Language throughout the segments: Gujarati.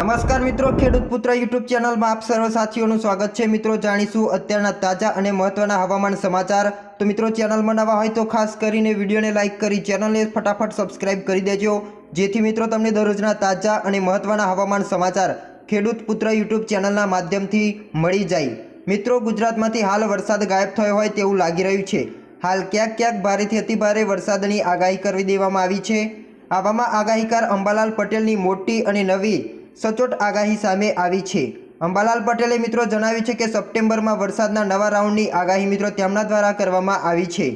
નમસ્કાર મિત્રો, ખેડૂત પુત્ર યુટ્યુબ ચેનલમાં આપ સર્વ સાથીઓનું સ્વાગત છે। મિત્રો, જાણીશું અત્યારના તાજા અને મહત્વના હવામાન સમાચાર। તો મિત્રો, ચેનલમાં નવા હોય તો ખાસ કરીને વિડીયોને લાઇક કરી ચેનલને ફટાફટ સબસ્ક્રાઇબ કરી દેજો, જેથી મિત્રો તમને દરરોજના તાજા અને મહત્વના હવામાન સમાચાર ખેડૂત પુત્ર યુટ્યુબ ચેનલના માધ્યમથી મળી જાય। મિત્રો, ગુજરાતમાંથી હાલ વરસાદ ગાયબ થયો હોય તેવું લાગી રહ્યું છે। હાલ ક્યાંક ક્યાંક ભારેથી અતિભારે વરસાદની આગાહી કરી દેવામાં આવી છે। આવામાં આગાહીકાર અંબાલાલ પટેલની મોટી અને નવી સચોટ આગાહી સામે આવી છે। અંબાલાલ પટેલે મિત્રો જણાવ્યું છે કે સપ્ટેમ્બરમાં વરસાદના નવા રાઉન્ડની આગાહી મિત્રો તેમના દ્વારા કરવામાં આવી છે।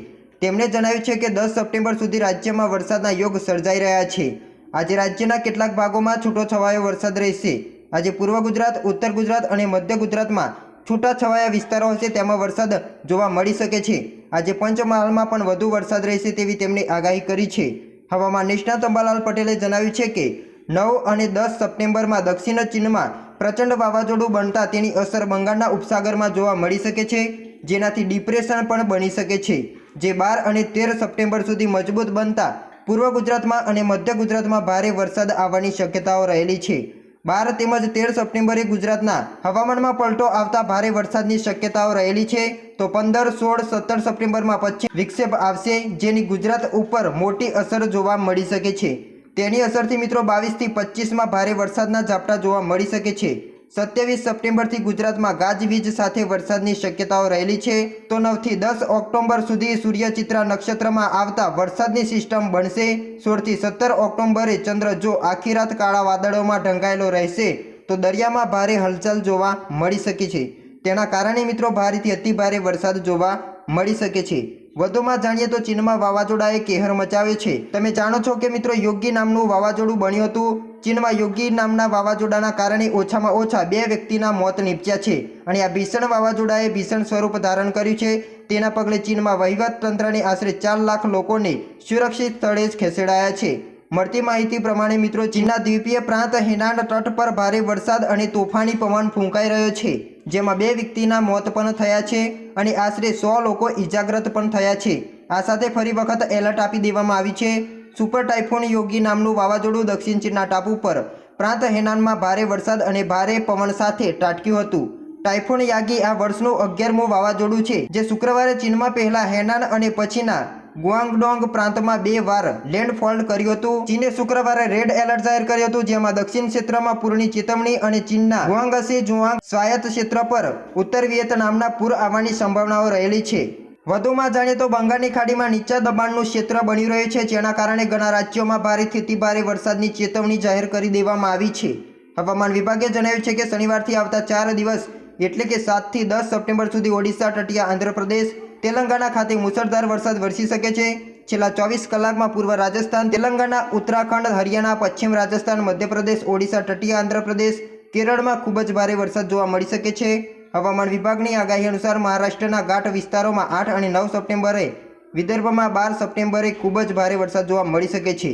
તેમણે જણાવ્યું છે કે 10 સપ્ટેમ્બર સુધી રાજ્યમાં વરસાદના યોગ સર્જાઈ રહ્યા છે। આજે રાજ્યના કેટલાક ભાગોમાં છૂટોછવાયો વરસાદ રહેશે। આજે પૂર્વ ગુજરાત, ઉત્તર ગુજરાત અને મધ્ય ગુજરાતમાં છૂટાછવાયા વિસ્તારો હશે તેમાં વરસાદ જોવા મળી શકે છે। આજે પંચમહાલમાં પણ વધુ વરસાદ રહેશે તેવી તેમણે આગાહી કરી છે। હવામાન નિષ્ણાત અંબાલાલ પટેલે જણાવ્યું છે કે 9 અને 10 સપ્ટેમ્બરમાં દક્ષિણ ચીનમાં પ્રચંડ વાવાઝોડું બનતા તેની અસર બંગાળના ઉપસાગરમાં જોવા મળી શકે છે, જેનાથી ડિપ્રેશન પણ બની શકે છે, જે 12 અને 13 સપ્ટેમ્બર સુધી મજબૂત બનતા પૂર્વ ગુજરાતમાં અને મધ્ય ગુજરાતમાં ભારે વરસાદ આવવાની શક્યતાઓ રહેલી છે। 12 તેમજ 13 સપ્ટેમ્બરે ગુજરાતના હવામાનમાં પલટો આવતા ભારે વરસાદની શક્યતાઓ રહેલી છે। તો 15, 16, 17 સપ્ટેમ્બરમાં પશ્ચિમ વિક્ષેપ આવશે, જેની ગુજરાત ઉપર મોટી અસર જોવા મળી શકે છે। તેની અસરથી મિત્રો 22 થી 25માં ભારે વરસાદના ઝાપટા જોવા મળી શકે છે। 27 સપ્ટેમ્બરથી ગુજરાતમાં ગાજવીજ સાથે વરસાદની શક્યતાઓ રહેલી છે। તો 9 થી 10 ઓક્ટોબર સુધી સૂર્યચિત્રા નક્ષત્રમાં આવતા વરસાદની સિસ્ટમ બનશે। 16 થી 17 ઓક્ટોબરે ચંદ્ર જો આખી રાત કાળા વાદળોમાં ઢંકાયેલો રહેશે તો દરિયામાં ભારે હલચલ જોવા મળી શકે છે। તેના કારણે મિત્રો ભારેથી અતિભારે વરસાદ જોવા મળી શકે છે। વધુમાં જાણીએ તો ચીનમાં વાવાઝોડાએ કહેર મચાવ્યો છે। તમે જાણો છો કે મિત્રો યોગી નામનું વાવાઝોડું બન્યું હતું। ચીનમાં યોગી નામના વાવાઝોડાના કારણે ઓછામાં ઓછા 2 વ્યક્તિના મોત નીપજ્યા છે અને આ ભીષણ વાવાઝોડાએ ભીષણ સ્વરૂપ ધારણ કર્યું છે। તેના પગલે ચીનમાં વહીવટતંત્રને આશરે 4 લાખ લોકોને સુરક્ષિત સ્થળે ખસેડાયા છે। મળતી માહિતી પ્રમાણે મિત્રો ચીનના દ્વીપીય પ્રાંત હેનાન તટ પર ભારે વરસાદ અને તોફાની પવન ફૂંકાઈ રહ્યો છે, જેમાં 2 વ્યક્તિના મોત પણ થયા છે અને આશરે 100 લોકો ઇજાગ્રસ્ત પણ થયા છે। આ સાથે ફરી વખત એલર્ટ આપી દેવામાં આવી છે। સુપર ટાઇફોન યોગી નામનું વાવાઝોડું દક્ષિણ ચીનના ટાપુ પર પ્રાંત હેનાનમાં ભારે વરસાદ અને ભારે પવન સાથે ત્રાટક્યું હતું। ટાઇફોન યાગી આ વર્ષનું 11મું વાવાઝોડું છે, જે શુક્રવારે ચીનમાં પહેલા હેનાન અને પછીના ગુઆંગડોંગ પ્રાંતમાં 2 વાર લેન્ડફોલ કર્યું હતું। ચીને શુક્રવારે રેડ એલર્ટ જાહેર કર્યું હતું, જેમાં દક્ષિણ ક્ષેત્રમાં પૂરની ચેતવણી અને ચીનના ગુઆંગસી જુઆંગ સ્વાયત્ત ક્ષેત્ર પર ઉત્તર વિયેતનામના પૂર આવવાની સંભાવનાઓ રહેલી છે। વધુમાં જાણીએ તો બંગાળની ખાડીમાં નીચા દબાણનું ક્ષેત્ર બની રહ્યું છે, જેના કારણે ઘણા રાજ્યોમાં ભારેથી અતિભારે વરસાદની ચેતવણી જાહેર કરી દેવામાં આવી છે। હવામાન વિભાગે જણાવ્યું છે કે શનિવારથી આવતા 4 દિવસ એટલે કે 7 થી 10 સપ્ટેમ્બર સુધી ઓડિશા, તટીય આંધ્રપ્રદેશ, તેલંગાણા ખાતે મુસળધાર વરસાદ વરસી શકે છે। છેલ્લા 24 કલાકમાં પૂર્વ રાજસ્થાન, તેલંગાણા, ઉત્તરાખંડ, હરિયાણા, પશ્ચિમ રાજસ્થાન, મધ્યપ્રદેશ, ઓડિશા, તટીય આંધ્રપ્રદેશ, કેરળમાં ખૂબ જ ભારે વરસાદ જોવા મળી શકે છે। હવામાન વિભાગની આગાહી અનુસાર મહારાષ્ટ્રના ઘાટ વિસ્તારોમાં 8 અને 9 સપ્ટેમ્બરે, વિદર્ભમાં 12 સપ્ટેમ્બરે ખૂબ જ ભારે વરસાદ જોવા મળી શકે છે।